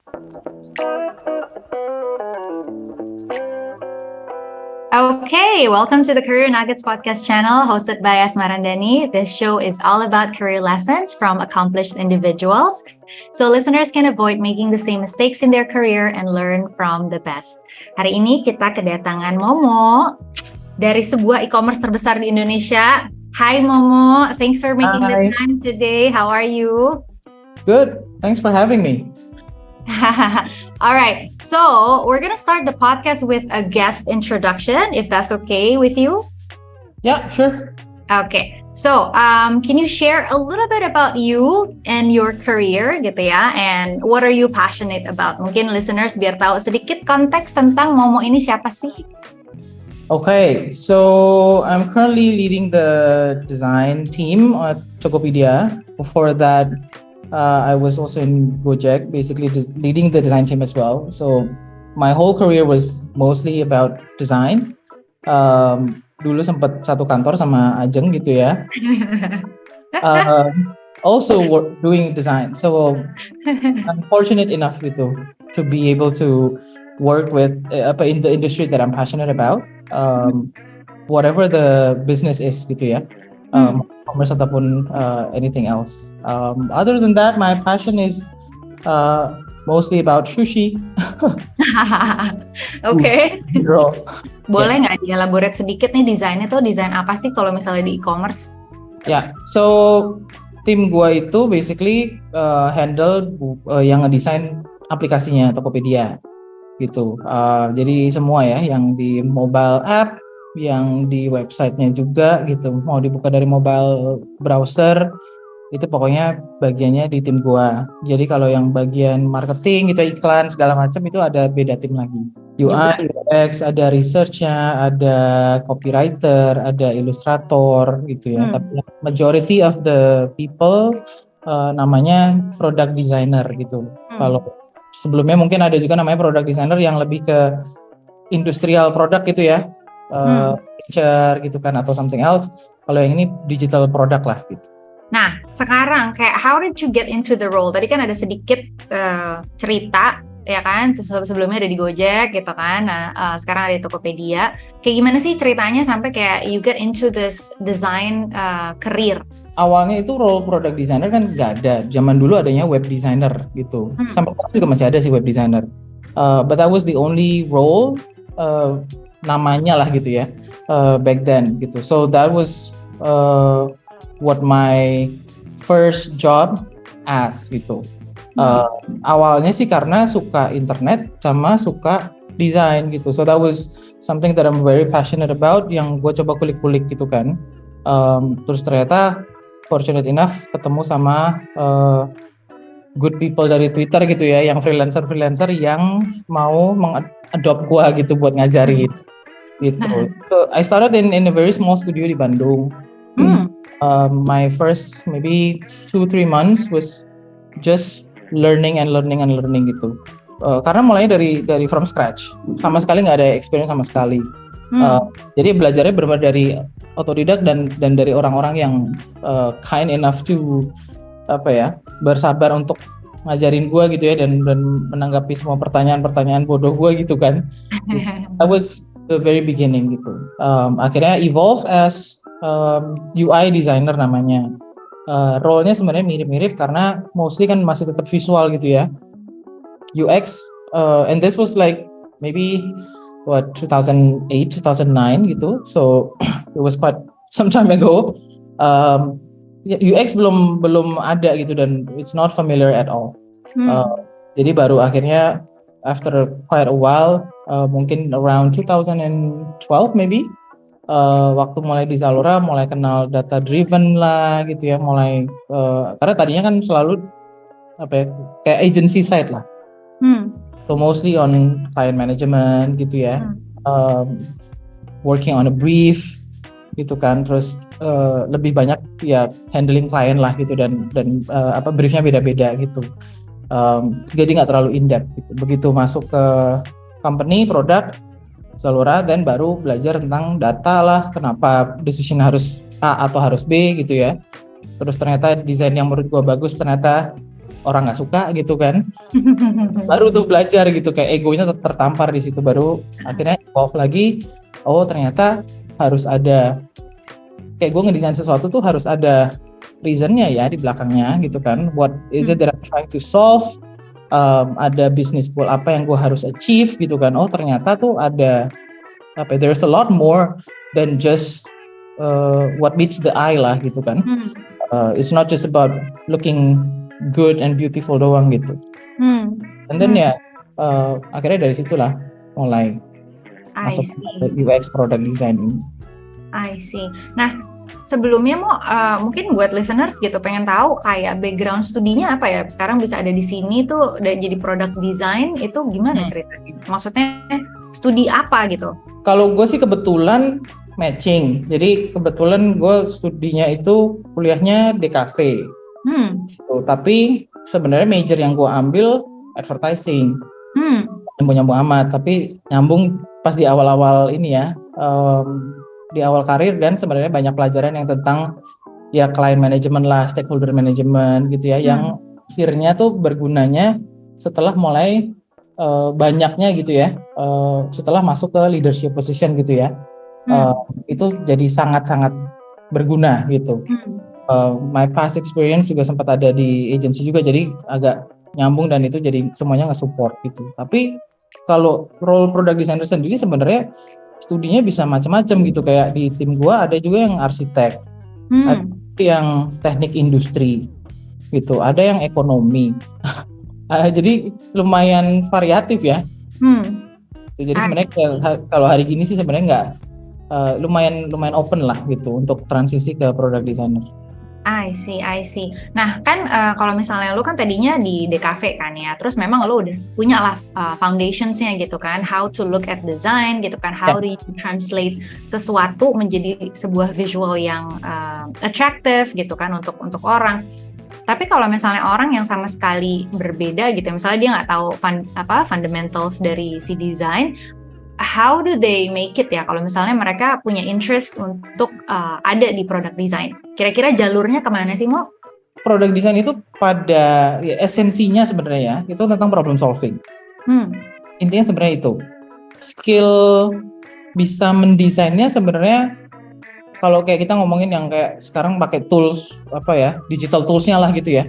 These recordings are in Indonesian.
Okay, welcome to the Career Nuggets podcast channel hosted by Asma Randani. This show is all about career lessons from accomplished individuals, so listeners can avoid making the same mistakes in their career and learn from the best. Hari ini kita kedatangan Momo dari sebuah e-commerce terbesar di Indonesia. Hi Momo, thanks for making the time today. How are you? Good, thanks for having me. All right, so we're gonna start the podcast with a guest introduction, if that's okay with you. Yeah, sure. Okay, so can you share a little bit about you and your career gitu ya, and what are you passionate about? Mungkin listeners biar tahu sedikit konteks tentang Momo ini siapa sih? Okay, so I'm currently leading the design team at Tokopedia. Before that, I was also in Gojek, basically leading the design team as well. So my whole career was mostly about design. Dulu sempat satu kantor sama Ajeng gitu ya. Also doing design. So I'm fortunate enough gitu to be able to work with in the industry that I'm passionate about. Whatever the business is gitu ya. Commerce ataupun anything else. Other than that, my passion is mostly about sushi. Okay. Boleh nggak dielaborate sedikit nih desainnya tuh desain apa sih kalau misalnya di e-commerce? Yeah, so tim gua itu basically handle yang ngedesain aplikasinya Tokopedia gitu. Jadi semua ya yang di mobile app, yang di websitenya juga gitu, mau dibuka dari mobile browser itu pokoknya bagiannya di tim gua. Jadi kalau yang bagian marketing gitu, iklan segala macam itu ada beda tim lagi. UI, UX, ada research-nya, ada copywriter, ada ilustrator gitu ya. Tapi majority of the people namanya product designer gitu. Kalau sebelumnya mungkin ada juga namanya product designer yang lebih ke industrial product gitu ya. Feature gitu kan atau something else. Kalau yang ini digital product lah gitu. Nah, sekarang kayak how did you get into the role? Tadi kan ada sedikit cerita ya kan, terus sebelumnya ada di Gojek gitu kan. Nah, sekarang ada di Tokopedia. Kayak gimana sih ceritanya sampai kayak you get into this design career? Awalnya itu role product designer kan nggak ada. Zaman dulu adanya web designer gitu. Sampai sekarang juga masih ada sih web designer. But that was the only role namanya lah gitu ya back then gitu. So that was what my first job as gitu. Awalnya sih karena suka internet sama suka desain gitu. So that was something that I'm very passionate about, yang gue coba kulik-kulik gitu kan. Terus ternyata fortunate enough ketemu sama good people dari Twitter gitu ya, yang freelancer yang mau mengadopt gua gitu buat ngajarin gitu. So I started in a very small studio di Bandung. My first maybe 2-3 months was just learning gitu. Karena mulainya dari from scratch, sama sekali nggak ada experience sama sekali. Jadi belajarnya benar-benar dari otodidak dan dari orang-orang yang kind enough to bersabar untuk ngajarin gue gitu ya dan menanggapi semua pertanyaan bodoh gue gitu kan. That was the very beginning gitu. Akhirnya evolve as UI designer namanya. Role-nya sebenarnya mirip-mirip karena mostly kan masih tetap visual gitu ya. UX and this was like maybe 2008 2009 gitu. So it was quite some time ago. UX belum ada gitu dan it's not familiar at all. Jadi baru akhirnya after quite a while, mungkin around 2012 maybe, waktu mulai di Zalora mulai kenal data driven lah gitu ya, mulai karena tadinya kan selalu kayak agency side lah. So mostly on client management gitu ya, working on a brief gitu kan, terus lebih banyak ya handling klien lah gitu dan briefnya beda-beda gitu. Jadi nggak terlalu in-depth gitu. Begitu masuk ke company produk Zalora, dan baru belajar tentang data lah, kenapa decision harus A atau harus B gitu ya. Terus ternyata desain yang menurut gua bagus ternyata orang nggak suka gitu kan. Baru tuh belajar gitu, kayak egonya tertampar di situ, baru akhirnya evolve lagi. Oh ternyata harus ada, kayak gue ngedesain sesuatu tuh harus ada reasonnya ya di belakangnya gitu kan. What is it that I'm trying to solve? Ada business goal apa yang gue harus achieve gitu kan. Oh ternyata tuh ada apa, there's a lot more than just what meets the eye lah gitu kan. It's not just about looking good and beautiful doang gitu. And then akhirnya dari situlah mulai masuk ke UX product design ini. I see. Nah, sebelumnya mungkin buat listeners gitu pengen tahu kayak background studinya apa ya? Sekarang bisa ada di sini tuh dan jadi product design, itu gimana ceritanya? Maksudnya studi apa gitu? Kalau gue sih kebetulan matching. Jadi kebetulan gue studinya itu kuliahnya DKV. Tapi sebenarnya major yang gue ambil advertising. Nyambung amat, tapi nyambung pas di awal-awal ini ya. Di awal karir, dan sebenarnya banyak pelajaran yang tentang ya client management lah, stakeholder management gitu ya, yang akhirnya tuh bergunanya setelah mulai banyaknya gitu ya, setelah masuk ke leadership position gitu ya, itu jadi sangat-sangat berguna gitu. My past experience juga sempat ada di agency juga, jadi agak nyambung dan itu jadi semuanya nge-support gitu. Tapi kalau role product designer sendiri sebenarnya studinya bisa macam-macam gitu, kayak di tim gua ada juga yang arsitek, ada yang teknik industri gitu, ada yang ekonomi. Jadi lumayan variatif ya. Jadi sebenarnya kalau hari gini sih sebenarnya nggak, lumayan open lah gitu untuk transisi ke product designer. I see. Nah kan kalau misalnya lu kan tadinya di DKV kan ya, terus memang lu udah punya lah foundationsnya gitu kan, how to look at design gitu kan, how do you translate sesuatu menjadi sebuah visual yang attractive gitu kan untuk orang. Tapi kalau misalnya orang yang sama sekali berbeda gitu, misalnya dia nggak tahu fundamentals dari si desain, how do they make it ya kalau misalnya mereka punya interest untuk ada di product design? Kira-kira jalurnya kemana sih, Mo? Product design itu pada ya, esensinya sebenarnya ya, itu tentang problem solving. Intinya sebenarnya itu. Skill bisa mendesainnya sebenarnya, kalau kayak kita ngomongin yang kayak sekarang pakai tools, apa ya, digital toolsnya lah gitu ya.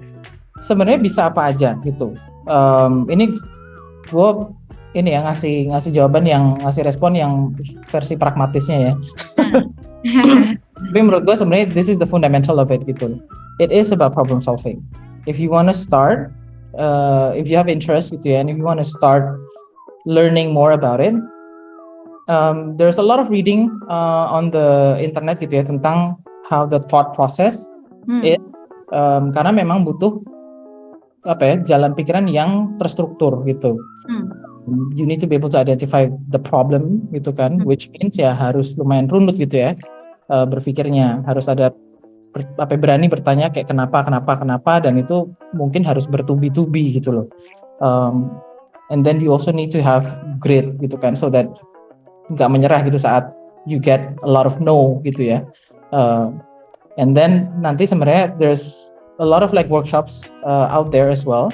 Sebenarnya bisa apa aja gitu. Ini gue ini ya ngasih jawaban yang ngasih respon yang versi pragmatisnya ya. Tapi menurut gue sebenarnya this is the fundamental of it gitu. It is about problem solving. If you want to start, if you have interest gitu ya, and if you want to start learning more about it, there's a lot of reading on the internet gitu ya tentang how the thought process is, karena memang butuh apa ya, jalan pikiran yang terstruktur gitu. You need to be able to identify the problem gitu kan, which means ya harus lumayan runut gitu ya berpikirnya, harus ada berani bertanya kayak kenapa, dan itu mungkin harus bertubi-tubi gitu loh. And then you also need to have grit gitu kan, so that nggak menyerah gitu saat you get a lot of no gitu ya. And then nanti sebenarnya there's a lot of like workshops out there as well.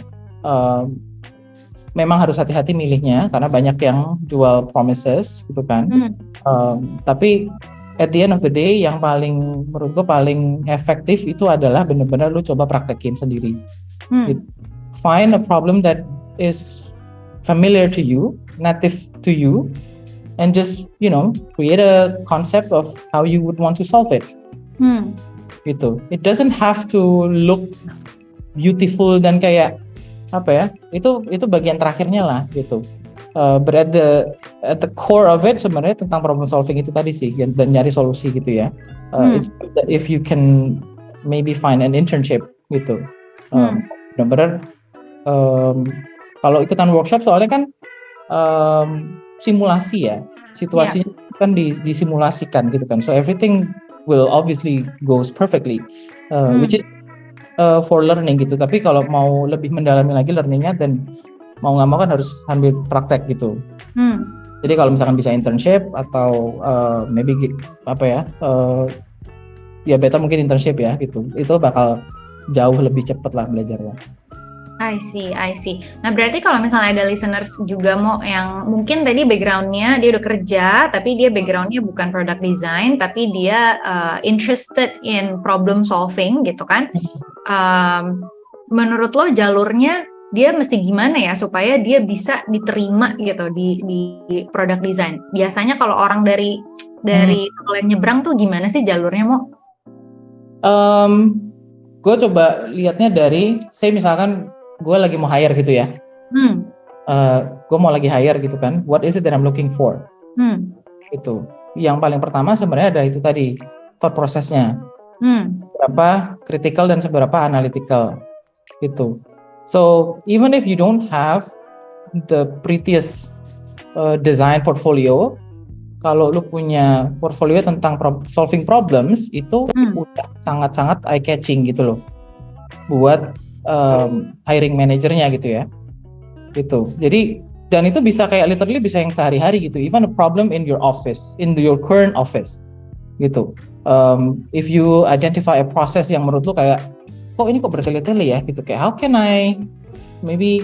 Memang harus hati-hati milihnya karena banyak yang jual promises gitu kan. Tapi at the end of the day yang paling menurut gue paling efektif itu adalah benar-benar lu coba praktekin sendiri. Find a problem that is familiar to you, native to you, and just create a concept of how you would want to solve it. Gitu. It doesn't have to look beautiful dan kayak apa ya, itu bagian terakhirnya lah gitu. But at the core of it sebenarnya tentang problem solving itu tadi sih, dan nyari solusi gitu ya. If you can maybe find an internship gitu, benar-benar kalau ikutan workshop soalnya kan simulasi ya, situasinya kan disimulasikan gitu kan, so everything will obviously goes perfectly, which is for learning gitu. Tapi kalau mau lebih mendalami lagi learningnya, dan mau nggak mau kan harus sambil praktek gitu. Jadi kalau misalkan bisa internship atau maybe apa ya, ya better mungkin internship ya gitu. Itu bakal jauh lebih cepat lah belajarnya. I see. Nah, berarti kalau misalnya ada listeners juga mau yang mungkin tadi background-nya dia udah kerja, tapi dia background-nya bukan product design, tapi dia interested in problem solving gitu kan. Menurut lo jalurnya dia mesti gimana ya supaya dia bisa diterima gitu di product design? Biasanya kalau orang dari kalau yang nyebrang tuh gimana sih jalurnya, Mo? Gue coba lihatnya dari, say misalkan gue lagi mau hire gitu ya. Gue mau lagi hire gitu kan. What is it that I'm looking for? Itu. Yang paling pertama sebenarnya ada itu tadi, thought prosesnya. Seberapa critical dan seberapa analytical gitu. So even if you don't have the prettiest design portfolio, kalau lu punya portfolio tentang solving problems itu udah sangat-sangat eye catching gitu loh buat hiring manajernya gitu ya. Gitu. Jadi dan itu bisa kayak literally bisa yang sehari-hari gitu. Even a problem in your office, in your current office gitu. If you identify a process yang menurut lu kayak kok ini kok bertele-tele ya gitu, kayak how can I maybe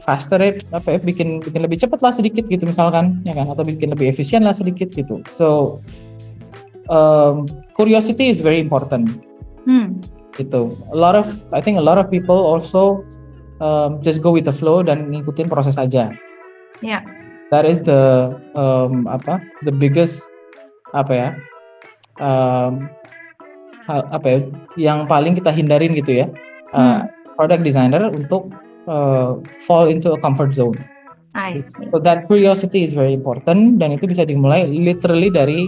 faster it, bikin lebih cepat lah sedikit gitu misalkan ya kan, atau bikin lebih efisien lah sedikit gitu. So curiosity is very important. Gitu. I think a lot of people also just go with the flow dan ngikutin proses aja. Yeah. That is the the biggest yang paling kita hindarin gitu ya, product designer untuk fall into a comfort zone. I see. So that curiosity is very important, dan itu bisa dimulai literally dari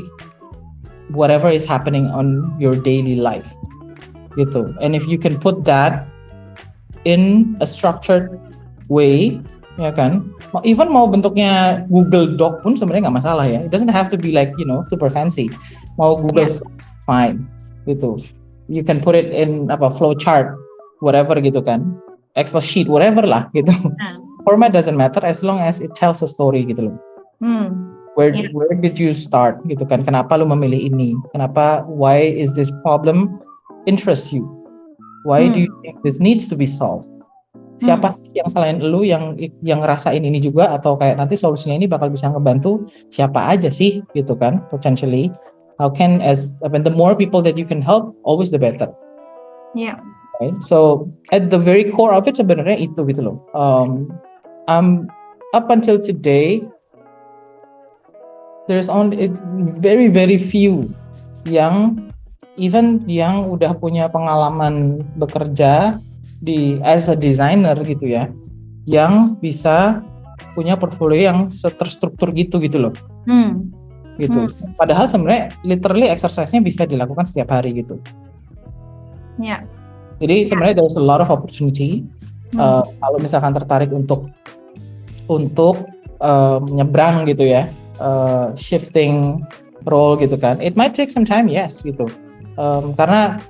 whatever is happening on your daily life gitu. And if you can put that in a structured way, ya kan, even mau bentuknya Google Doc pun sebenarnya nggak masalah ya. It doesn't have to be like super fancy. Mau Google fine gitu. You can put it in flow chart, whatever gitu kan, Excel sheet, whatever lah gitu. Format doesn't matter as long as it tells a story gitu loh. Where did you start gitu kan? Kenapa lu memilih ini? Kenapa? Why is this problem interest you? Why do you think this needs to be solved? Siapa sih yang selain lu yang ngerasain ini juga, atau kayak nanti solusinya ini bakal bisa ngebantu siapa aja sih gitu kan, potentially. How can the more people that you can help, always the better. Yeah. Right? So at the very core of it sebenarnya itu gitu loh. Up until today, there's only very very few yang udah punya pengalaman bekerja as a designer gitu ya, yang bisa punya portfolio yang terstruktur gitu loh. Gitu. Padahal sebenarnya literally exercise-nya bisa dilakukan setiap hari gitu. Yeah. Jadi sebenarnya there's a lot of opportunity. Kalau misalkan tertarik untuk nyebrang gitu ya, shifting role gitu kan, it might take some time, yes gitu. Karena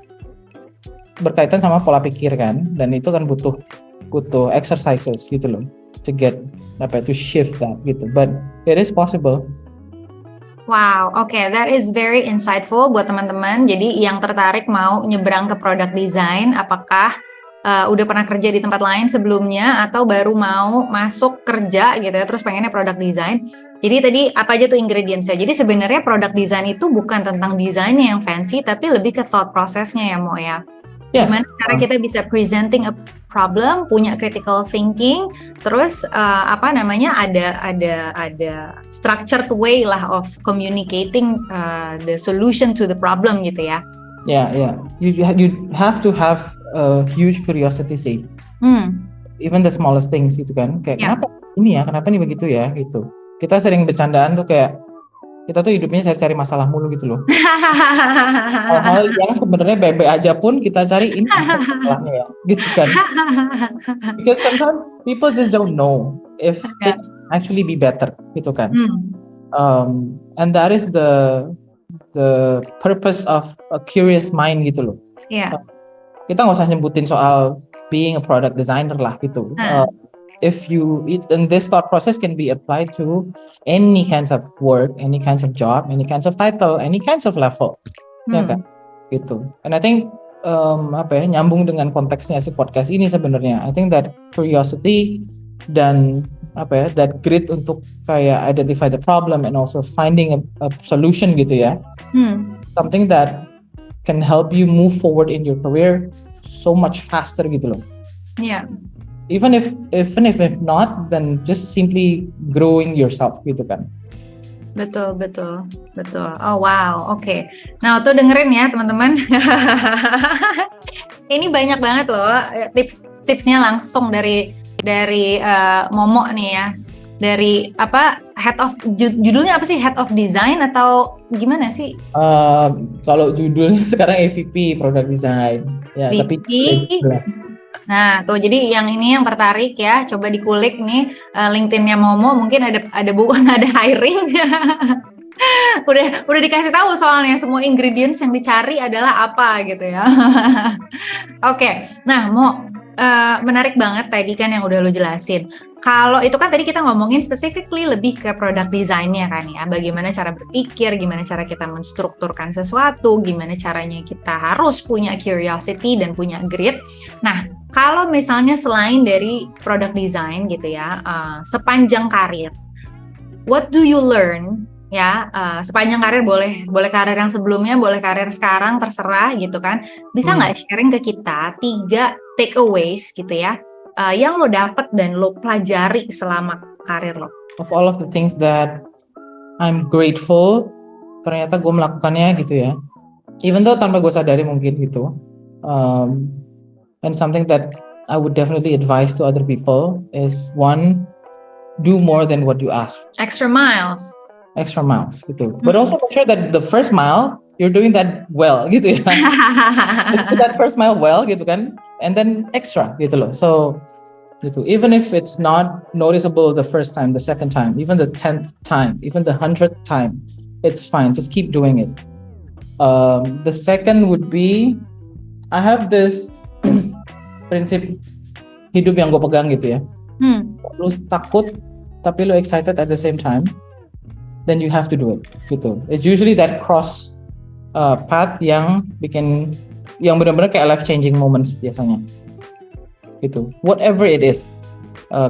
berkaitan sama pola pikir kan, dan itu kan butuh exercises gitu loh to get to shift that gitu. But it is possible. Wow, okay, that is very insightful buat teman-teman. Jadi yang tertarik mau nyebrang ke product design, apakah udah pernah kerja di tempat lain sebelumnya atau baru mau masuk kerja gitu ya, terus pengennya product design. Jadi tadi apa aja tuh ingredientsnya? Jadi sebenarnya product design itu bukan tentang desainnya yang fancy, tapi lebih ke thought prosesnya ya, Mo ya. Yes. Gimana cara kita bisa presenting a problem, punya critical thinking, terus ada structured way lah of communicating the solution to the problem gitu ya. Yeah. You have to have a huge curiosity sih. Even the smallest things gitu kan. Kayak kenapa ini ya, kenapa ini begitu ya gitu. Kita sering bercandaan tuh kayak kita tuh hidupnya cari-cari masalah mulu gitu loh. Hal-hal yang sebenarnya baik-baik aja pun kita cari ini masalahnya ya, gitu kan. Because sometimes people just don't know if things actually be better, gitu kan. And that is the purpose of a curious mind gitu loh. Yeah. Kita nggak usah nyebutin soal being a product designer lah gitu. And this thought process can be applied to any kinds of work, any kinds of job, any kinds of title, any kinds of level, ya kan, gitu. And I think nyambung dengan konteksnya si podcast ini sebenarnya. I think that curiosity dan that grit untuk kayak identify the problem and also finding a solution gitu ya. Something that can help you move forward in your career so much faster gitu loh. Yeah. Even if not, then just simply growing yourself gitu kan. Betul. Oh wow, oke. Nah, tuh dengerin ya teman-teman. Ini banyak banget loh tips-tipsnya langsung dari Momo nih ya. Dari judulnya apa sih? Head of Design atau gimana sih? Kalau judulnya sekarang AVP Product Design. Ya, VP. Nah, tuh jadi yang tertarik ya, coba dikulik nih LinkedIn-nya Momo, mungkin ada hiring. udah dikasih tahu soalnya semua ingredients yang dicari adalah apa gitu ya. Oke. Nah, Mo, menarik banget tadi kan yang udah lo jelasin. Kalau itu kan tadi kita ngomongin specifically lebih ke product design-nya kan ya, bagaimana cara berpikir, gimana cara kita menstrukturkan sesuatu, gimana caranya kita harus punya curiosity dan punya grit. Nah, kalau misalnya selain dari product design gitu ya, sepanjang karir, what do you learn ya, sepanjang karir, boleh karir yang sebelumnya, boleh karir sekarang, terserah gitu kan, bisa nggak sharing ke kita 3 takeaways gitu ya, yang lo dapet dan lo pelajari selama karir lo? Of all of the things that I'm grateful, ternyata gue melakukannya gitu ya, even though tanpa gue sadari mungkin gitu, and something that I would definitely advise to other people is 1, do more than what you ask. Extra miles gitu. But also make sure that the first mile you're doing that well gitu ya. That first mile well gitu kan, and then extra gitu loh. So gitu, even if it's not noticeable the first time, the second time, even the 10th time, even the 100th time, it's fine. Just keep doing it. The second would be, I have this prinsip hidup yang gue pegang gitu ya. Lu takut tapi lu excited at the same time, then you have to do it gitu. It's usually that cross path yang benar-benar kayak life changing moments biasanya gitu. Whatever it is,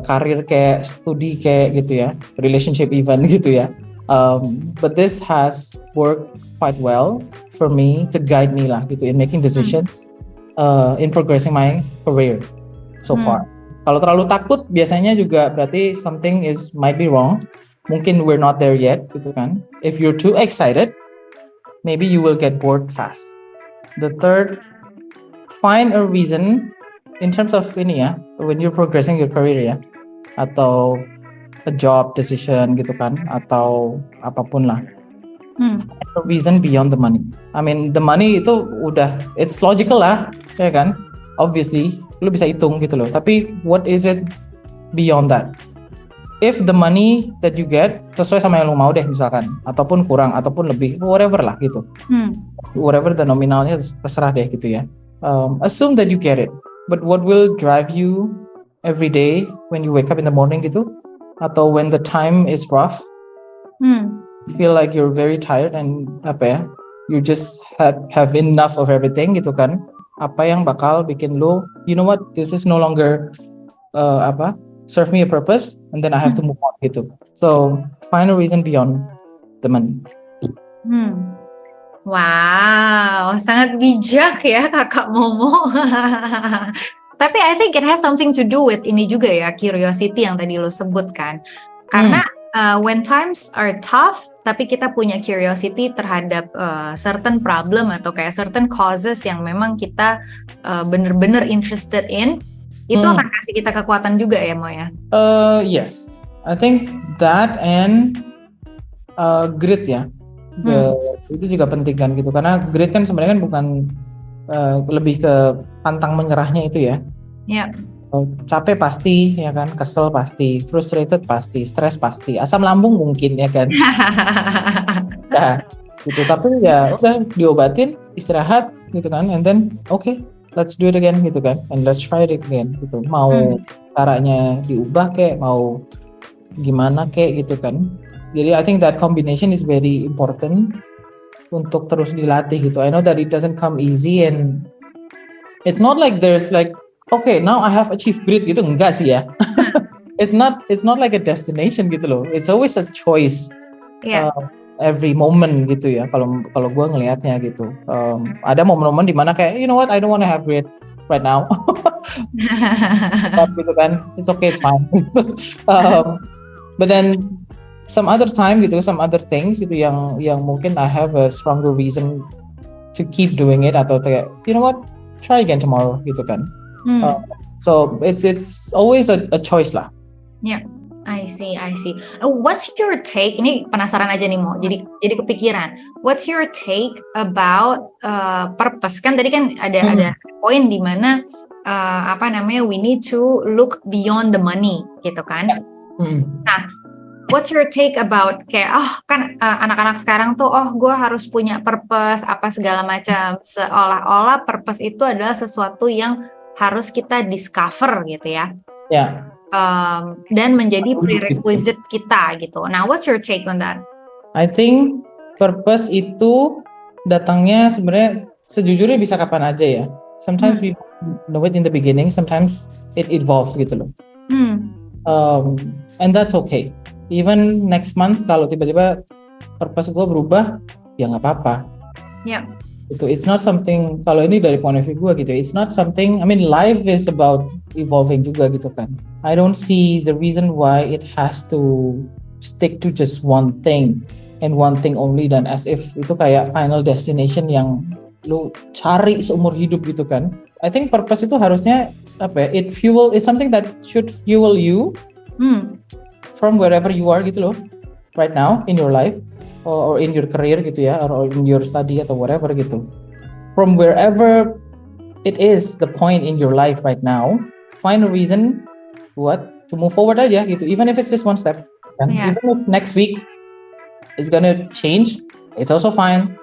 karir kayak studi kayak gitu ya, relationship even gitu ya. But this has worked quite well for me to guide me lah gitu in making decisions, in progressing my career so far. Kalau terlalu takut biasanya juga berarti something might be wrong. Mungkin we're not there yet gitu kan. If you're too excited, maybe you will get bored fast. The third, find a reason in terms of when you're progressing your career ya, atau a job decision gitu kan, atau apapun lah. Find a reason beyond the money. I mean, the money itu udah, it's logical lah, ya kan? Obviously, lu bisa hitung gitu loh. Tapi what is it beyond that? If the money that you get sesuai sama yang lu mau deh misalkan, ataupun kurang, ataupun lebih, whatever lah gitu. Whatever the nominalnya terserah deh gitu ya. Assume that you get it. But what will drive you every day when you wake up in the morning gitu, atau when the time is rough, feel like you're very tired and you just have enough of everything gitu kan. Apa yang bakal bikin lu, you know what, this is no longer serve me a purpose, and then I have to move on gitu. So find a reason beyond the money. Wow, sangat bijak ya Kakak Momo. Tapi I think it has something to do with ini juga ya, curiosity yang tadi lo sebutkan. Karena when times are tough, tapi kita punya curiosity terhadap certain problem atau kayak certain causes yang memang kita bener-bener interested in, itu akan kasih kita kekuatan juga ya, Mo ya? Yes, I think that and grit ya. Itu juga penting kan gitu, karena grit kan sebenarnya kan bukan lebih ke pantang menyerahnya itu ya. Capek pasti ya kan, kesel pasti, frustrated pasti, stres pasti, asam lambung mungkin ya kan. Nah, gitu. Tapi ya udah diobatin, istirahat gitu kan, and then okay, let's do it again gitu kan, and let's try it again gitu. Mau caranya diubah kayak, mau gimana kayak gitu kan. Jadi I think that combination is very important untuk terus dilatih gitu. I know that it doesn't come easy, and it's not like there's like, okay, now I have achieved great gitu, enggak sih ya. It's not like a destination gitu loh. It's always a choice. Yeah. Every moment gitu ya. Kalau gue ngelihatnya gitu. Ada momen-momen dimana kayak, you know what, I don't want to have great right now. Gitu kan, it's okay, it's fine. But then some other time gitu, some other things gitu yang mungkin I have a stronger reason to keep doing it, atau kayak, you know what, try again tomorrow gitu kan. So it's always a choice lah. Yeah, I see. What's your take? Ini penasaran aja nih Mo. Jadi kepikiran. What's your take about purpose? Kan tadi kan ada poin di mana we need to look beyond the money gitu kan. Nah, what's your take about kayak kan anak-anak sekarang tuh gue harus punya purpose apa segala macam, seolah-olah purpose itu adalah sesuatu yang harus kita discover gitu ya. Yeah. Dan menjadi prerequisite kita gitu. Nah, what's your take on that? I think purpose itu datangnya sebenarnya sejujurnya bisa kapan aja ya. Sometimes we know it in the beginning, sometimes it evolves gitu loh. And that's okay. Even next month kalau tiba-tiba purpose gue berubah, ya nggak apa-apa. Yeah. It's not something, kalau ini dari point of view gue gitu, it's not something, I mean life is about evolving juga gitu kan. I don't see the reason why it has to stick to just one thing and one thing only, dan as if itu kayak final destination yang lu cari seumur hidup gitu kan. I think purpose itu harusnya it's something that should fuel you from wherever you are gitu loh, right now in your life or in your career gitu ya, or in your study atau whatever gitu. From wherever it is the point in your life right now, find a reason buat to move forward aja gitu, even if it's just one step. Even if next week it's gonna change, it's also fine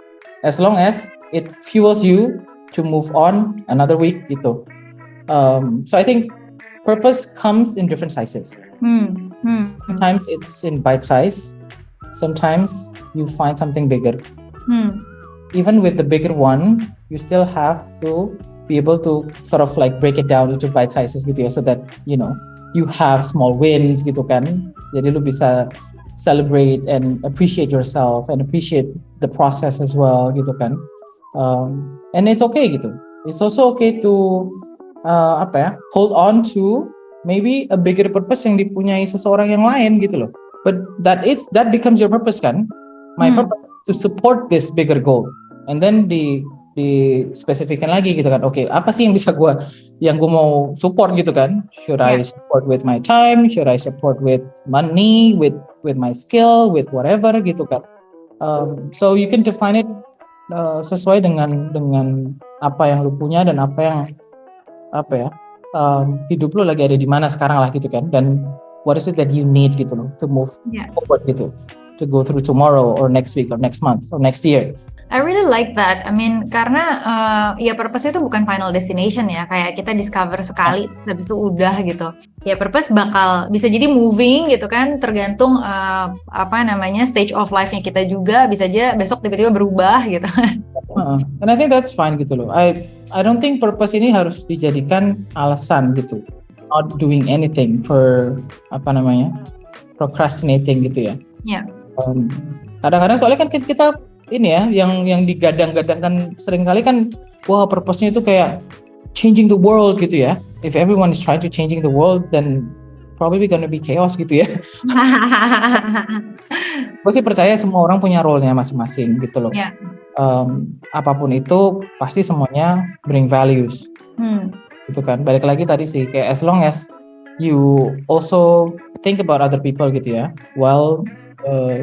as long as it fuels you to move on another week gitu. So I think purpose comes in different sizes. Sometimes it's in bite size, sometimes you find something bigger. Even with the bigger one, you still have to be able to sort of like break it down into bite sizes gitu ya, so that you know you have small wins gitu kan. Jadi lu bisa celebrate and appreciate yourself and appreciate the process as well gitu kan. And it's okay gitu. It's also okay to hold on to maybe a bigger purpose yang dipunyai seseorang yang lain gitu loh. But that becomes your purpose kan. My purpose is to support this bigger goal. And then di spesifikan lagi gitu kan. Okay, apa sih yang gue mau support gitu kan? Should I support with my time? Should I support with money? With my skill? With whatever gitu kan? So you can define it sesuai dengan apa yang lu punya dan apa yang hidup lu lagi ada di mana sekarang lah gitu kan. Dan what is it that you need gitu loh to move forward gitu, to go through tomorrow or next week or next month or next year. I really like that. I mean, karena purpose itu bukan final destination ya. Kayak kita discover sekali, terus habis itu udah gitu. Ya purpose bakal bisa jadi moving gitu kan, tergantung stage of life-nya kita juga. Bisa aja besok tiba-tiba berubah gitu. And I think that's fine gitu loh. I don't think purpose ini harus dijadikan alasan gitu. Not doing anything for procrastinating gitu ya. Yeah. Kadang-kadang soalnya kan kita ini ya yang digadang-gadangkan sering kali kan, wah purpose-nya itu kayak changing the world gitu ya. If everyone is trying to changing the world, then probably gonna be chaos gitu ya. Gue sih percaya semua orang punya role-nya masing-masing gitu loh. Yeah. Apapun itu pasti semuanya bring values. Gitu kan. Balik lagi tadi sih, kayak as long as you also think about other people gitu ya, while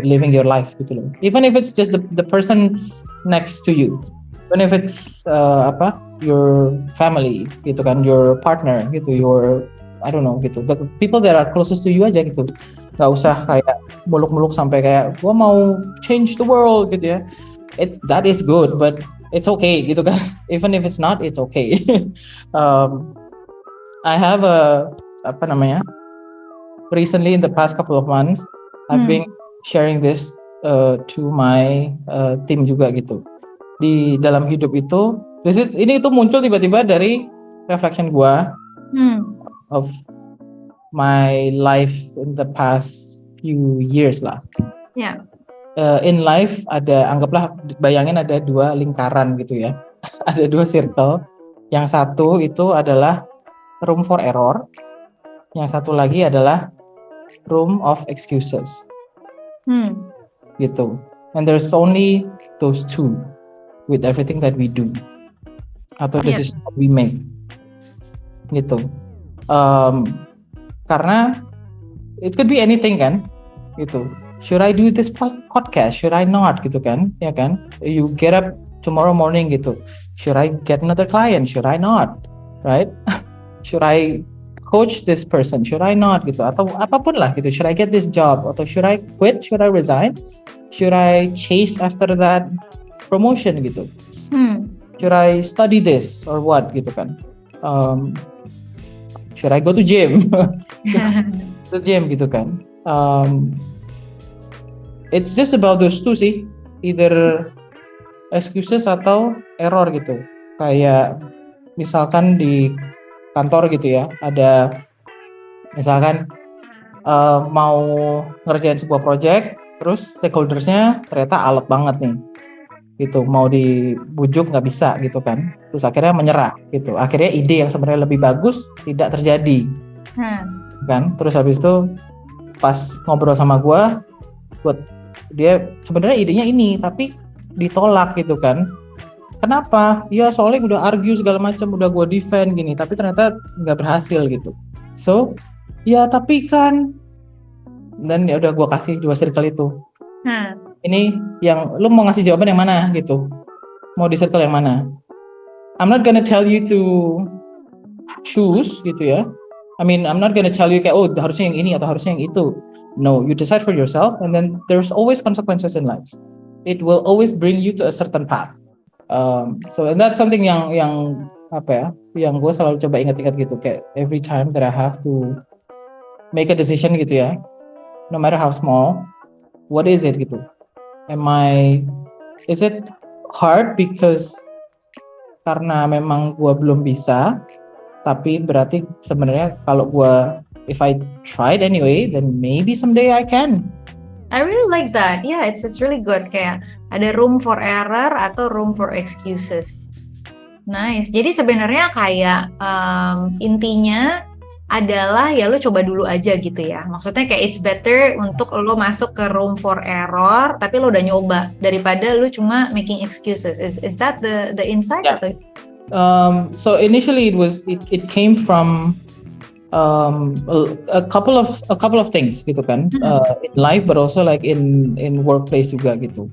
living your life gitu loh. Even if it's just the person next to you, even if it's your family gitu kan, your partner gitu, your I don't know gitu, the people that are closest to you aja gitu. Gak usah kayak muluk-muluk sampai kayak gua mau change the world gitu ya. That is good, but it's okay gitu kan. Even if it's not, it's okay. I have recently in the past couple of months, I've been sharing this to my team juga gitu. Di dalam hidup itu Ini itu muncul tiba-tiba dari reflection gua of my life in the past few years lah. Yeah. In life anggaplah bayangin ada 2 lingkaran gitu ya. Ada 2 circle. Yang satu itu adalah room for error. Yang satu lagi adalah room of excuses. Gitu. And there's only those 2 with everything that we do atau decision that we make. Gitu. Karena it could be anything kan, gitu. Should I do this podcast? Should I not? Gitu kan, ya kan? You get up tomorrow morning gitu. Should I get another client? Should I not? Right? Should I coach this person? Should I not? Gitu. Atau apapun lah gitu. Should I get this job? Atau should I quit? Should I resign? Should I chase after that promotion gitu? Should I study this or what? Gitu kan? Should I go to gym? To gym gitu kan? It's just about those 2 sih, either excuses atau error gitu. Kayak misalkan di kantor gitu ya, ada misalkan mau ngerjain sebuah project, terus stakeholdersnya ternyata alot banget nih, gitu. Mau dibujuk nggak bisa gitu kan, terus akhirnya menyerah gitu. Akhirnya ide yang sebenarnya lebih bagus tidak terjadi, kan? Terus habis itu pas ngobrol sama gue dia sebenarnya idenya ini tapi ditolak gitu kan. Kenapa? Ya soalnya udah argue segala macam, udah gue defend gini, tapi ternyata nggak berhasil gitu. So ya tapi kan, dan ya udah gue kasih 2 circle itu. Ini yang lu mau ngasih jawaban yang mana gitu, mau di circle yang mana. I'm not gonna tell you to choose gitu ya. I mean, I'm not gonna tell you kayak harusnya yang ini atau harusnya yang itu. No, you decide for yourself, and then there's always consequences in life. It will always bring you to a certain path. So and that's something yang apa ya, yang gue selalu coba ingat-ingat gitu, kayak every time that I have to make a decision gitu ya, no matter how small, what is it gitu? Is it hard because karena memang gue belum bisa, tapi berarti sebenarnya kalau gue if I tried anyway, then maybe someday I can. I really like that. Yeah, it's really good. Kayak ada room for error atau room for excuses. Nice. Jadi sebenarnya kayak intinya adalah ya lo coba dulu aja gitu ya. Maksudnya kayak it's better untuk lo masuk ke room for error, tapi lo udah nyoba daripada lo cuma making excuses. Is that the insight? Yeah. So initially it came from a couple of things gitu kan, in life but also like in workplace juga gitu.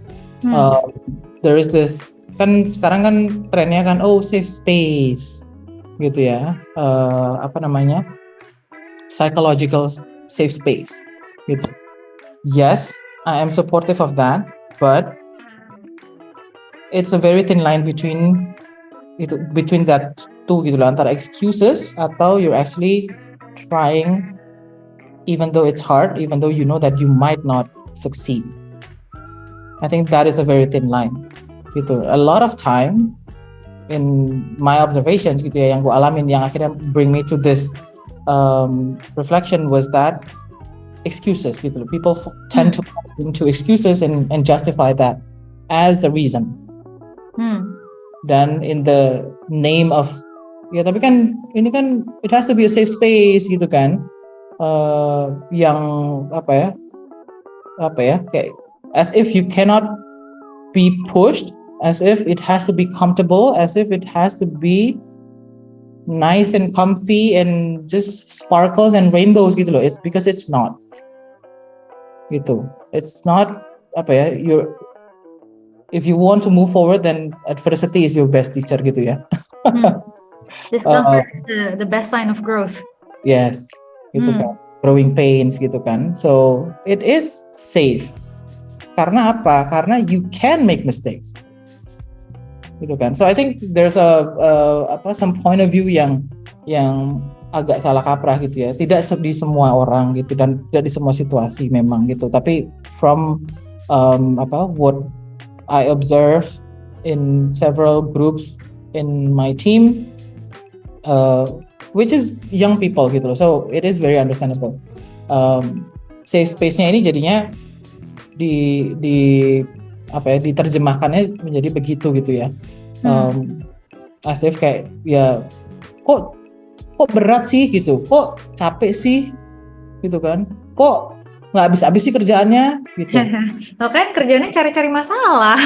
There is this kan sekarang kan trennya kan safe space gitu ya, apa namanya, psychological safe space gitu. Yes, I am supportive of that, but it's a very thin line between that two gitu loh, antara excuses atau you're actually trying even though it's hard, even though you know that you might not succeed. I think that is a very thin line gitu. A lot of time in my observations gitu ya, yang gue alamin, yang akhirnya bring me to this reflection was that excuses gitu loh. People tend to fall into excuses and justify that as a reason. Dan in the name of ya tapi kan ini kan it has to be a safe space gitu kan, yang apa ya kayak as if you cannot be pushed, as if it has to be comfortable, as if it has to be nice and comfy and just sparkles and rainbows gitu loh. It's because it's not gitu. It's not apa ya, if you want to move forward, then adversity is your best teacher gitu ya. Discomfort is the best sign of growth. Yes, gitu kan. Growing pains gitu kan. So it is safe. Karena apa? Karena you can make mistakes. Gitu kan. So I think there's some point of view yang agak salah kaprah gitu ya. Tidak di semua orang gitu dan tidak di semua situasi memang gitu. Tapi from what I observe in several groups in my team, which is young people gitu loh. So it is very understandable. Safe space-nya ini jadinya diterjemahkannya menjadi begitu gitu ya. As if kayak ya kok berat sih gitu, kok capek sih gitu kan, kok nggak habis-habis sih kerjaannya gitu. Lo kan kerjanya cari-cari masalah.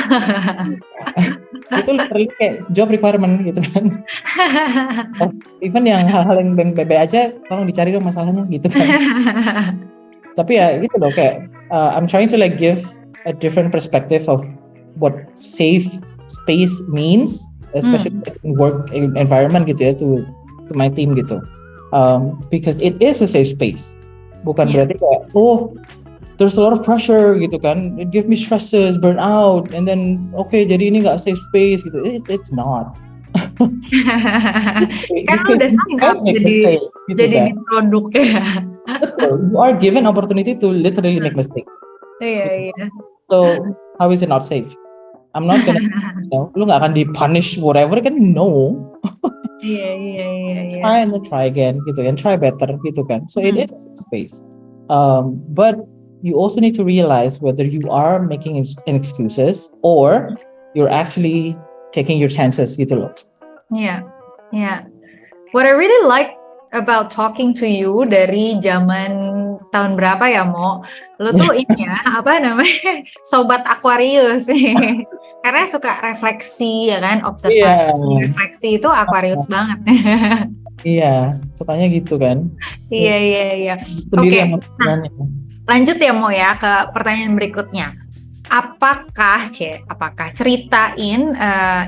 Itu literally kayak job requirement gitu kan. Even yang hal-hal yang bebe aja tolong dicari dong masalahnya gitu kan. Tapi ya gitu loh kayak I'm trying to like give a different perspective of what safe space means, especially in work environment gitu ya, to my team gitu. Because it is a safe space. Bukan berarti kayak there's a lot of pressure gitu kan, it give me stresses, burnout, and then jadi ini nggak safe space gitu. It's not. Kan lo udah sign up jadi produk ya. Betul. You are given opportunity to literally make mistakes. Iya. So how is it not safe? I'm not gonna, lu nggak akan di-punish whatever kan? No. Iya. Try and then try again gitu kan, try better gitu kan. So it is a safe space. But you also need to realize whether you are making excuses or you're actually taking your chances gitu loh. Yeah. What I really like about talking to you dari zaman tahun berapa ya Mo? Lo tuh ini ya, apa namanya? Sobat Aquarius nih. Karena suka refleksi ya kan, observasi, refleksi itu Aquarius banget. Iya, sukanya gitu kan. Iya. Oke. Nah, lanjut ya Mo ya ke pertanyaan berikutnya. Apakah ceritain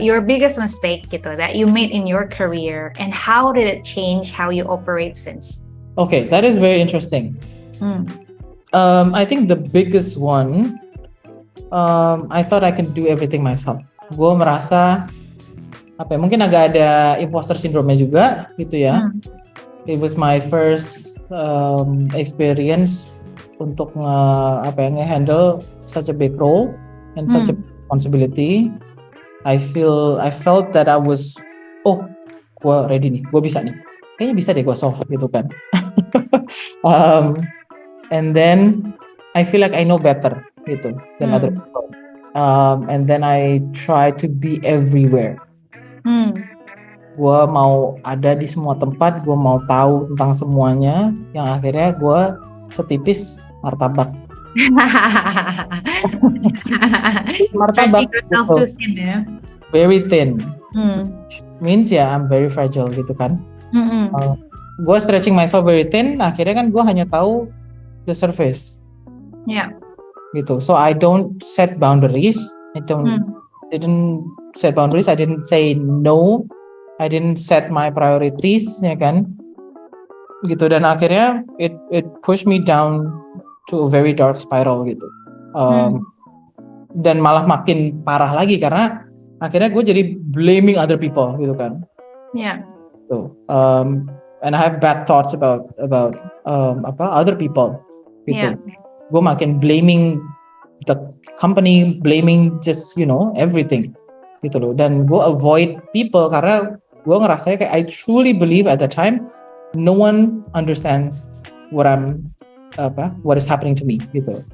your biggest mistake gitu that you made in your career and how did it change how you operate since? Okay, that is very interesting. I think the biggest one, I thought I can do everything myself. Gue merasa mungkin agak ada imposter syndrome juga gitu ya. It was my first experience untuk nge-handle such a big role and such a responsibility. I felt that I was gue ready nih, gue bisa nih, kayaknya bisa deh gue solve gitu kan. And then I feel like I know better gitu than other people. And then I try to be everywhere. Gue mau ada di semua tempat, gue mau tahu tentang semuanya, yang akhirnya gue setipis martabak. Martabak gitu. Very thin. Means I'm very fragile gitu kan. Gue stretching myself very thin, akhirnya kan gue hanya tahu the surface. Gitu. So I don't set boundaries. Didn't set boundaries. I didn't say no. I didn't set my priorities, ya kan. Gitu, dan akhirnya it pushed me down to a very dark spiral gitu. Dan malah makin parah lagi karena akhirnya gue jadi blaming other people gitu kan. So, and I have bad thoughts about other people gitu. Gue makin blaming the company, blaming just everything gitu loh. Dan gue avoid people karena gue ngerasa kayak I truly believe at the time no one understand what is happening to me gitu,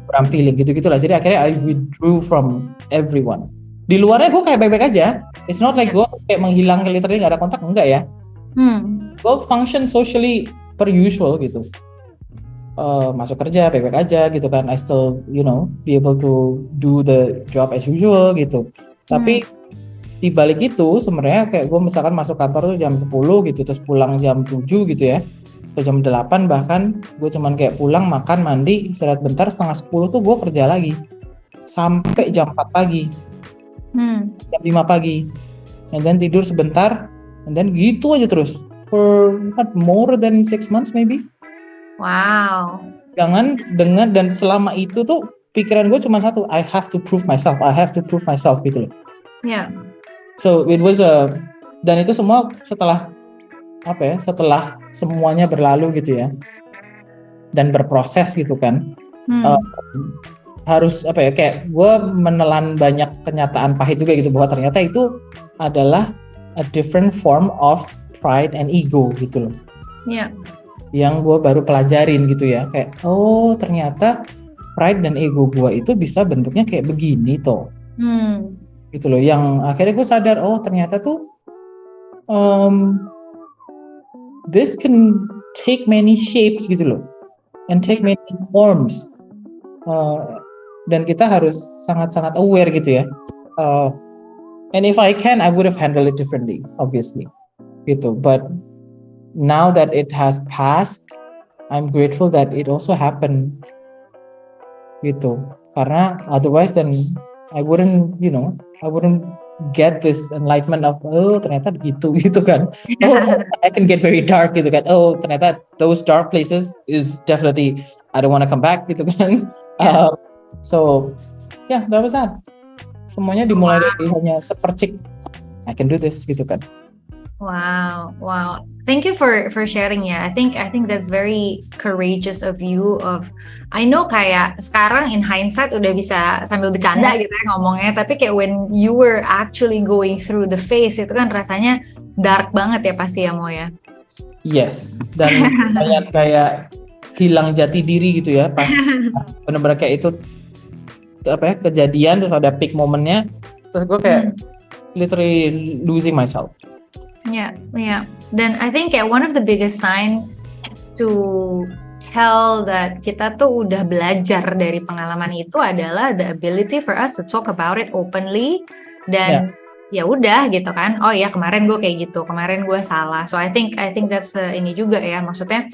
what I'm feeling gitu-gitulah. Jadi akhirnya I withdrew from everyone. Di luarnya gue kayak baik-baik aja. It's not like gue kayak menghilang, literally nggak ada kontak, enggak ya. Gue function socially per usual gitu. Masuk kerja baik-baik aja gitu kan. I still be able to do the job as usual gitu. Tapi di balik itu sebenarnya kayak gue misalkan masuk kantor tuh jam 10 gitu, terus pulang jam 7 gitu ya, atau jam 8 bahkan, gue cuman kayak pulang, makan, mandi, istirahat bentar, setengah 10 tuh gue kerja lagi sampai jam 4 pagi, jam 5 pagi, and then tidur sebentar, and then gitu aja terus for more than 6 months maybe. Wow. Dan selama itu tuh pikiran gue cuma satu, I have to prove myself gitu loh. So it was dan itu semua setelah semuanya berlalu gitu ya, dan berproses gitu kan. Harus kayak gue menelan banyak kenyataan pahit juga gitu, bahwa ternyata itu adalah a different form of pride and ego gitu loh. Iya. Yang gue baru pelajarin gitu ya, kayak oh ternyata pride dan ego gue itu bisa bentuknya kayak begini toh. Gitu loh, yang akhirnya gue sadar oh ternyata tuh this can take many shapes gitu loh, and take many forms. Dan kita harus sangat-sangat aware gitu ya. And if I can, I would have handled it differently, obviously. Gitu. But now that it has passed, I'm grateful that it also happened. Gitu. Karena otherwise then I wouldn't get this enlightenment of oh ternyata begitu gitu kan. Oh I can get very dark gitu kan. Oh ternyata those dark places is definitely I don't want to come back gitu kan. So yeah, that was that. Semuanya dimulai dari hanya sepercik I can do this gitu kan. Wow. Thank you for sharing ya. I think that's very courageous of you. I know kayak sekarang in hindsight udah bisa sambil bercanda gitu ya ngomongnya, tapi kayak when you were actually going through the phase itu kan rasanya dark banget ya pasti ya Mo ya. Yes. Dan kayak hilang jati diri gitu ya pas benar-benar kayak itu kejadian terus ada peak momennya terus gue kayak literally losing myself. Yeah. Dan I think kayak one of the biggest sign to tell that kita tuh udah belajar dari pengalaman itu adalah the ability for us to talk about it openly dan ya udah gitu kan. Oh ya kemarin gue kayak gitu, kemarin gue salah. So I think that's ini juga ya, maksudnya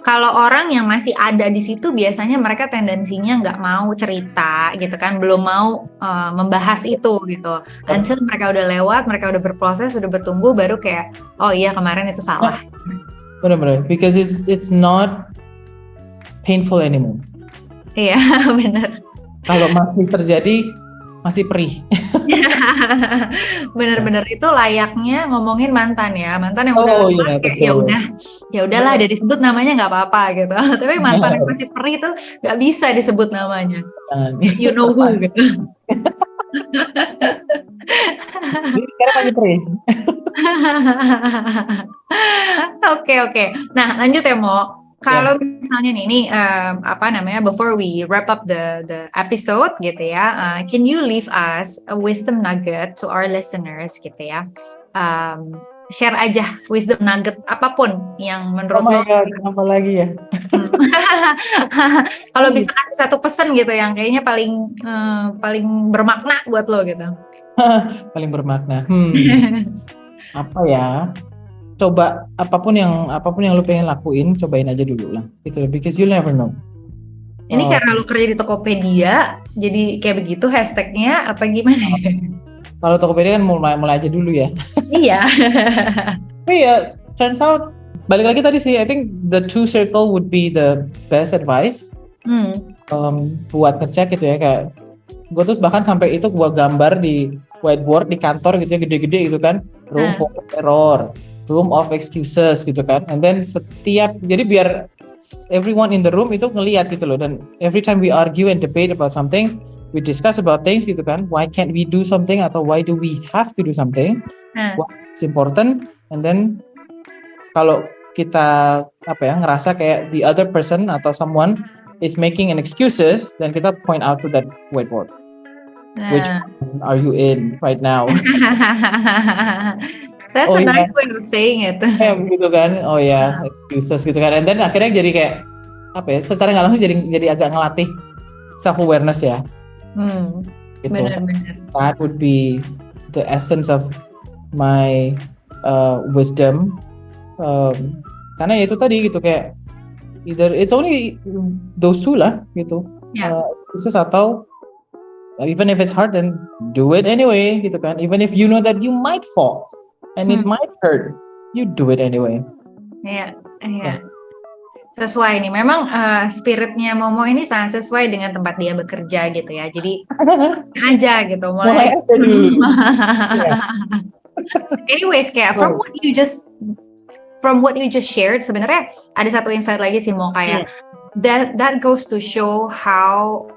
kalau orang yang masih ada di situ biasanya mereka tendensinya nggak mau cerita gitu kan, belum mau membahas itu gitu. Until mereka udah lewat, mereka udah berproses, udah bertumbuh, baru kayak oh iya kemarin itu salah. Benar-benar, because it's not painful anymore. Iya benar. Kalau masih terjadi masih perih. Bener-bener itu layaknya ngomongin mantan yang udah ya udahlah udah disebut namanya nggak apa-apa gitu. Tapi mantan yang masih perih itu nggak bisa disebut namanya. You know who gitu. Sekarang masih perih. Oke. Nah lanjut ya Mo. Kalau misalnya nih before we wrap up the episode gitu ya, can you leave us a wisdom nugget to our listeners gitu ya? Share aja wisdom nugget apapun yang menurut lo. Apa lagi ya? Kalau bisa kasih satu pesan gitu yang kayaknya paling bermakna buat lo gitu. Paling bermakna. Apa ya? Coba apapun yang lu pengen lakuin, cobain aja dulu lah gitu, because you never know. Ini karena lu kerja di Tokopedia jadi kayak begitu hashtagnya apa gimana? Kalau Tokopedia kan mulai aja dulu ya. Iya. Tapi ya turns out balik lagi tadi sih, I think the two circle would be the best advice. Buat ngecek gitu ya, kayak gue tuh bahkan sampai itu gue gambar di whiteboard di kantor gitu ya, gede-gede gitu kan, room for error, room of excuses gitu kan, and then jadi biar everyone in the room itu ngelihat gitu loh, dan every time we argue and debate about something, we discuss about things gitu kan, why can't we do something atau why do we have to do something, what is important, and then kalau kita ngerasa kayak the other person atau someone is making an excuses, then kita point out to that whiteboard, which one are you in right now? That's a nice way of saying it. Gitu kan, excuses gitu kan, and then akhirnya jadi kayak secara nggak langsung jadi agak ngelatih self awareness ya. Gitu. Benar-benar. That would be the essence of my wisdom. Karena ya itu tadi gitu, kayak either it's only those two lah gitu, excuses atau even if it's hard then do it anyway gitu kan, even if you know that you might fall. And it might hurt, you do it anyway. Iya. Sesuai nih, memang spiritnya Momo ini sangat sesuai dengan tempat dia bekerja gitu ya. Jadi aja gitu, mulai aja dulu. Anyways, kayak from what you just shared, sebenarnya ada satu insight lagi sih Mo, kayak that goes to show how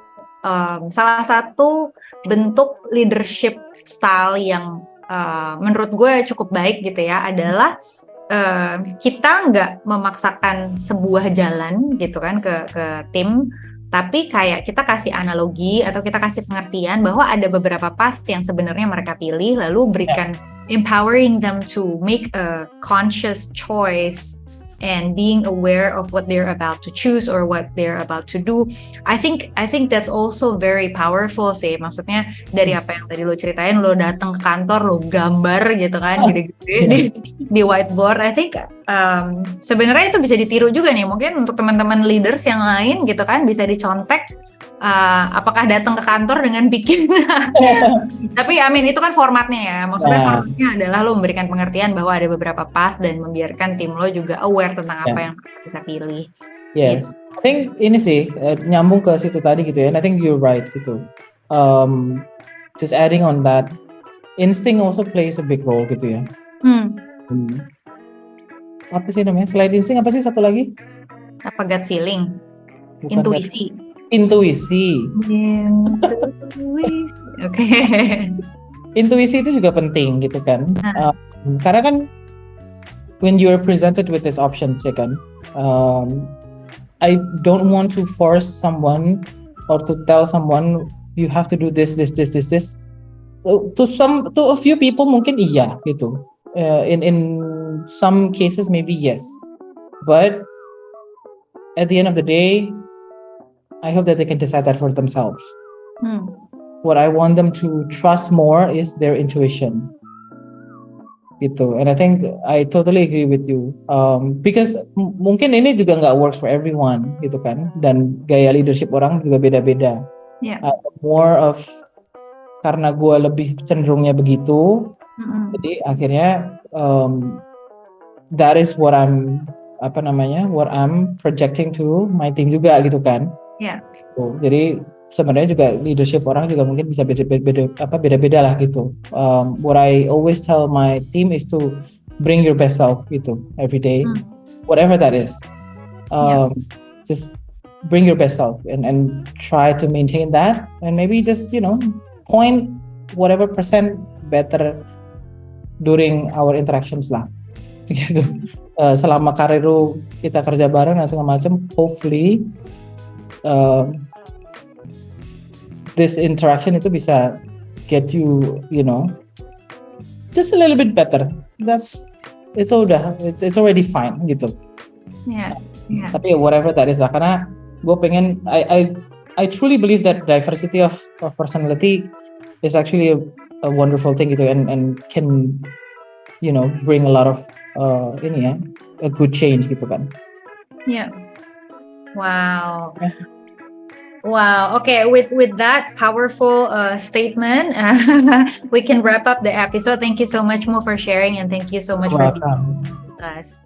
salah satu bentuk leadership style yang menurut gue cukup baik gitu ya adalah kita nggak memaksakan sebuah jalan gitu kan ke tim, tapi kayak kita kasih analogi atau kita kasih pengertian bahwa ada beberapa path yang sebenarnya mereka pilih, lalu berikan empowering them to make a conscious choice and being aware of what they're about to choose or what they're about to do. I think that's also very powerful sih. Maksudnya dari apa yang tadi lo ceritain, lo datang ke kantor, lo gambar gitu kan, gede-gede di whiteboard. I think sebenarnya itu bisa ditiru juga nih. Mungkin untuk teman-teman leaders yang lain gitu kan, bisa dicontek. Apakah datang ke kantor dengan bikin tapi itu kan formatnya ya, maksudnya formatnya adalah lo memberikan pengertian bahwa ada beberapa path dan membiarkan tim lo juga aware tentang apa yang mereka bisa pilih. Yes, I think ini sih nyambung ke situ tadi gitu ya, and I think you're right gitu. Just adding on that, instinct also plays a big role gitu ya. Apa sih namanya? Selain insting apa sih satu lagi? Apa gut feeling? Bukan Intuisi. Intuisi. Oke. Intuisi itu juga penting gitu kan. Karena kan when you're presented with these options ya kan, I don't want to force someone or to tell someone you have to do this. To a few people mungkin iya gitu. In some cases maybe yes. But at the end of the day, I hope that they can decide that for themselves. What I want them to trust more is their intuition. Gitu. And I think I totally agree with you. Because mungkin ini juga nggak works for everyone, gitu kan. Dan gaya leadership orang juga beda-beda. Yeah. More of karena gue lebih cenderungnya begitu. Jadi akhirnya that is what I'm projecting to my team juga gitu kan. Yeah. Jadi sebenarnya juga leadership orang juga mungkin bisa beda-beda lah gitu. What I always tell my team is to bring your best self gitu every day, whatever that is. Just bring your best self and try to maintain that, and maybe just point whatever percent better during our interactions lah. Gitu. Selama karir kita kerja bareng dan segala macam, hopefully this interaction itu bisa get you just a little bit better. It's already fine gitu. Yeah. Tapi whatever that is lah, karena gue pengen I truly believe that diversity of personality is actually a wonderful thing gitu, and can bring a lot of a good change gitu kan. Yeah. Wow. Wow. Okay. With that powerful statement, we can wrap up the episode. Thank you so much, Mo, for sharing, and thank you so much for being with us.